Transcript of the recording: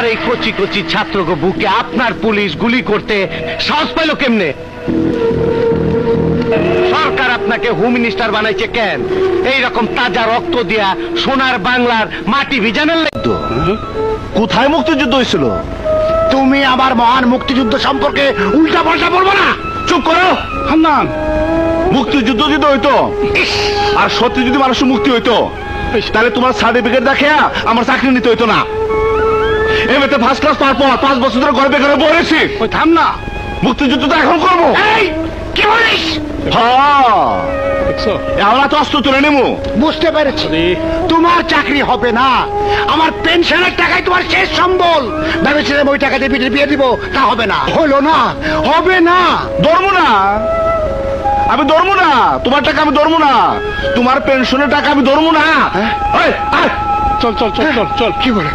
আমার এই কচি কচি ছাত্রকে বুকে আপনার পুলিশ গুলি করতে সাহস পাইল কেমনে? সরকার আপনাকে হোম মিনিস্টার বানাইছে কেন? এইরকম তাজা রক্ত দিয়া সোনার বাংলার মাটি ভিজানোর লাগতো। কোথায় মুক্তিযুদ্ধ হয়েছিল? তুমি আমার মহান মুক্তিযুদ্ধ সম্পর্কে উল্টা পাল্টা বলবো না। চুপ করো হান্নান। মুক্তিযুদ্ধ যদি হইতো আর সত্যি যদি মানুষের মুক্তি হইতো তাহলে তোমার সার্টিফিকেট দেখে আমার চাকরি নিতে হইতো না। এমনিতে ফার্স্ট ক্লাস পাওয়ার পর 5 বছর ধরে ঘরে বেকারে বলেছি। ওই থাম না। মুক্তিযুদ্ধ তো এখন করবো। এই কি বলিস? আমরা তো অস্ত্র তুলে নেবো। বুঝতে পেরেছি তোমার চাকরি হবে না, আমার পেনশনের টাকায় তোমার শেষ সম্বল। ভেবেছিলাম ওই টাকা দিয়ে বিয়ে দিব, তা হবে না। হলো না, হবে না। ধরবো না, আমি ধরবো না। তোমার টাকা আমি ধরবো না, তোমার পেনশনের টাকা আমি ধরবো না। চল চল চল চল চল। কি বলে?